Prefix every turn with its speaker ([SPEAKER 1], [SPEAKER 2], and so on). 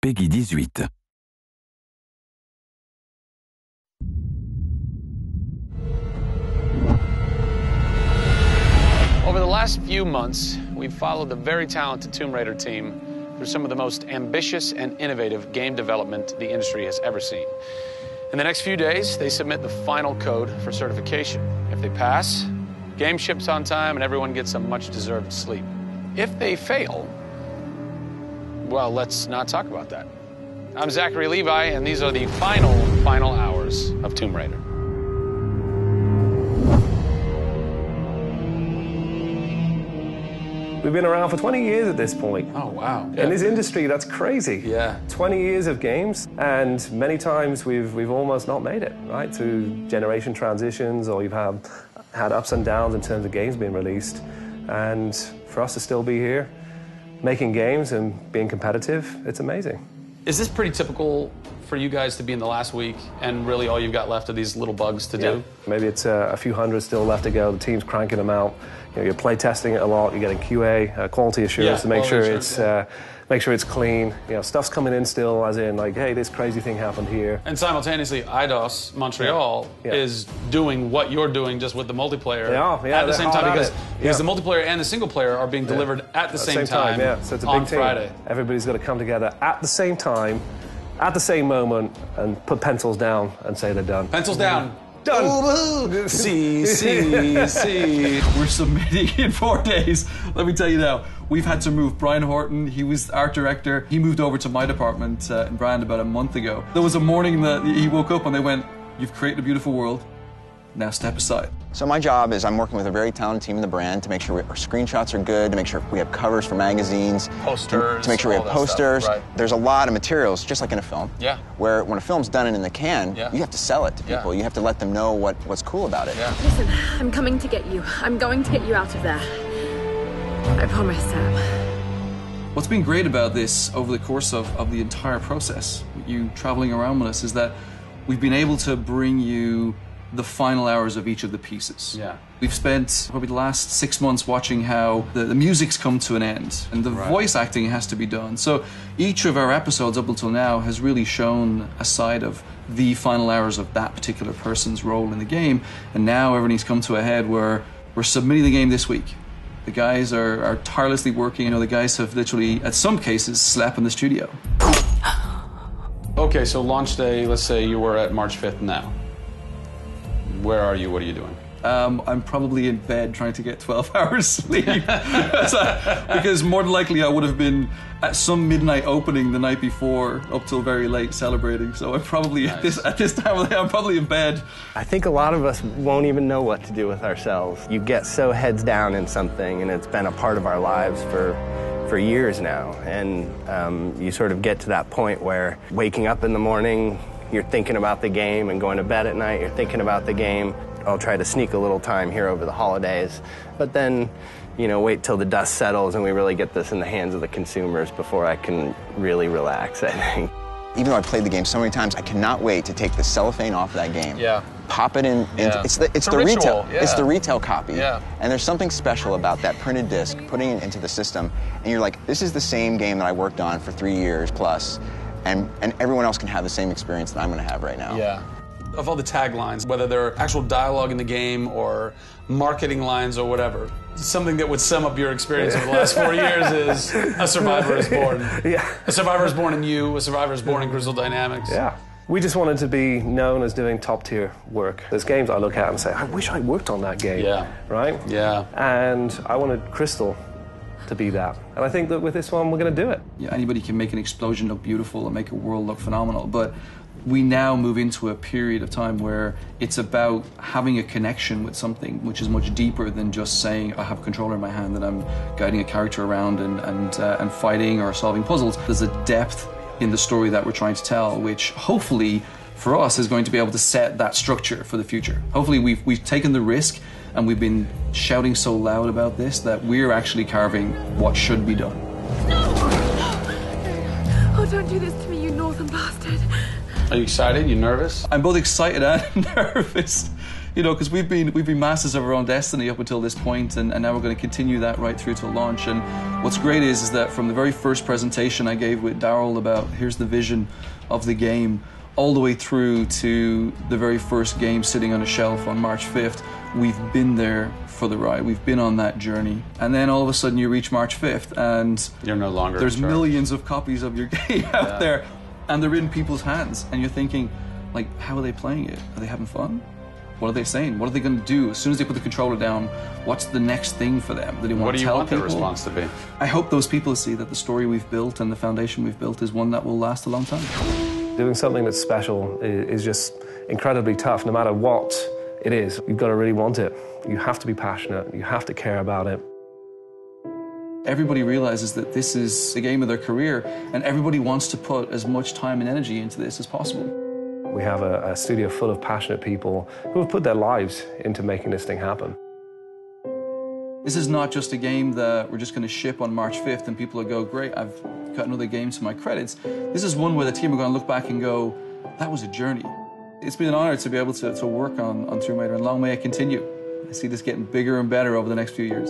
[SPEAKER 1] Peggy 18.
[SPEAKER 2] Over the last few months, we've followed the very talented Tomb Raider team through some of the most ambitious and innovative game development the industry has ever seen. In the next few days, they submit the final code for certification. If they pass, game ships on time and everyone gets a much-deserved sleep. If they fail, well, let's not talk about that. I'm Zachary Levi, and these are the final hours of Tomb Raider.
[SPEAKER 3] We've been around for 20 years at this point.
[SPEAKER 2] Oh, wow.
[SPEAKER 3] In this industry, that's crazy.
[SPEAKER 2] Yeah.
[SPEAKER 3] 20 years of games, and many times we've almost not made it, right? Through generation transitions, or you've had ups and downs in terms of games being released. And for us to still be here, making games and being competitive, it's amazing.
[SPEAKER 2] Is this pretty typical for you guys to be in the last week and really all you've got left are these little bugs to do?
[SPEAKER 3] Maybe it's a few hundred still left to go. The team's cranking them out. You know, you're play testing it a lot. You're getting QA, quality assurance, to make sure it's clean. You know, stuff's coming in still, as in like, hey, this crazy thing happened here.
[SPEAKER 2] And simultaneously, IDOS Montreal is doing what you're doing, just with the multiplayer at the same time, because the multiplayer and the single player are being delivered at the same time.
[SPEAKER 3] Yeah, so it's a big
[SPEAKER 2] on
[SPEAKER 3] team.
[SPEAKER 2] Friday.
[SPEAKER 3] Everybody's got to come together at the same time, at the same moment, and put pencils down and say they're done.
[SPEAKER 2] Pencils down.
[SPEAKER 3] Done.
[SPEAKER 2] See.
[SPEAKER 4] We're submitting in 4 days. Let me tell you now, we've had to move. Brian Horton, he was art director. He moved over to my department in Brand about a month ago. There was a morning that he woke up and they went, "You've created a beautiful world. Now step aside."
[SPEAKER 5] So my job is I'm working with a very talented team in the brand to make sure our screenshots are good, to make sure we have covers for magazines,
[SPEAKER 2] posters,
[SPEAKER 5] to make sure we have posters.
[SPEAKER 2] Stuff, right.
[SPEAKER 5] There's a lot of materials, just like in a film.
[SPEAKER 2] Yeah.
[SPEAKER 5] Where when a film's done and in the can, you have to sell it to people. You have to let them know what's cool about it.
[SPEAKER 2] Yeah.
[SPEAKER 6] Listen, I'm coming to get you. I'm going to get you out of there. I promise, Sam.
[SPEAKER 4] What's been great about this over the course of the entire process, you traveling around with us, is that we've been able to bring you the final hours of each of the pieces.
[SPEAKER 2] Yeah.
[SPEAKER 4] We've spent probably the last 6 months watching how the music's come to an end and the voice acting has to be done. So each of our episodes up until now has really shown a side of the final hours of that particular person's role in the game. And now everything's come to a head where we're submitting the game this week. The guys are tirelessly working. You know, the guys have literally, at some cases, slept in the studio.
[SPEAKER 2] Okay, so launch day, let's say you were at March 5th now. Where are you? What are you doing?
[SPEAKER 4] I'm probably in bed trying to get 12 hours sleep. Because more than likely I would have been at some midnight opening the night before up till very late celebrating. So I'm probably at this time of the day, I'm probably in bed.
[SPEAKER 7] I think a lot of us won't even know what to do with ourselves. You get so heads down in something, and it's been a part of our lives for years now. And you sort of get to that point where waking up in the morning, you're thinking about the game, and going to bed at night, you're thinking about the game. I'll try to sneak a little time here over the holidays, but then, you know, wait till the dust settles and we really get this in the hands of the consumers before I can really relax, I think.
[SPEAKER 5] Even though I've played the game so many times, I cannot wait to take the cellophane off of that game.
[SPEAKER 2] Yeah.
[SPEAKER 5] Pop it in. It's the
[SPEAKER 2] ritual.
[SPEAKER 5] retail.
[SPEAKER 2] Yeah.
[SPEAKER 5] It's the retail copy.
[SPEAKER 2] Yeah.
[SPEAKER 5] And there's something special about that printed disc, putting it into the system, and you're like, this is the same game that I worked on for 3 years plus. And everyone else can have the same experience that I'm going to have right now.
[SPEAKER 2] Yeah. Of all the taglines, whether they're actual dialogue in the game or marketing lines or whatever, something that would sum up your experience over the last 4 years is a survivor is born.
[SPEAKER 3] Yeah.
[SPEAKER 2] A survivor is born in you, a survivor is born in Crystal Dynamics.
[SPEAKER 3] Yeah. We just wanted to be known as doing top-tier work. There's games I look at and say, I wish I worked on that game.
[SPEAKER 2] Yeah.
[SPEAKER 3] Right?
[SPEAKER 2] Yeah.
[SPEAKER 3] And I wanted Crystal to be that. And I think that with this one, we're going to do it.
[SPEAKER 4] Yeah, anybody can make an explosion look beautiful and make a world look phenomenal, but we now move into a period of time where it's about having a connection with something which is much deeper than just saying I have a controller in my hand and I'm guiding a character around and fighting or solving puzzles. There's a depth in the story that we're trying to tell, which hopefully for us is going to be able to set that structure for the future. Hopefully we've taken the risk and we've been shouting so loud about this that we're actually carving what should be done.
[SPEAKER 6] No! Oh, don't do this to me, you northern bastard.
[SPEAKER 2] Are you excited? You nervous?
[SPEAKER 4] I'm both excited and nervous. You know, because we've been masters of our own destiny up until this point, and now we're going to continue that right through to launch. And what's great is that from the very first presentation I gave with Daryl about here's the vision of the game, all the way through to the very first game sitting on a shelf on March 5th, we've been there for the ride. We've been on that journey. And then all of a sudden you reach March 5th and
[SPEAKER 2] you're no longer
[SPEAKER 4] there's millions of copies of your game out there, and they're in people's hands, and you're thinking, like, how are they playing it? Are they having fun? What are they saying? What are they going to do? As soon as they put the controller down, what's the next thing for them? Do they want to tell people?
[SPEAKER 2] What do you want their response to be?
[SPEAKER 4] I hope those people see that the story we've built and the foundation we've built is one that will last a long time.
[SPEAKER 3] Doing something that's special is just incredibly tough, no matter what it is. You've got to really want it. You have to be passionate. You have to care about it.
[SPEAKER 4] Everybody realizes that this is the game of their career, and everybody wants to put as much time and energy into this as possible.
[SPEAKER 3] We have a studio full of passionate people who have put their lives into making this thing happen.
[SPEAKER 4] This is not just a game that we're just going to ship on March 5th and people will go, great, I've got another game to my credits. This is one where the team are going to look back and go, that was a journey. It's been an honor to be able to work on Tomb Raider, and long may it continue. I see this getting bigger and better over the next few years.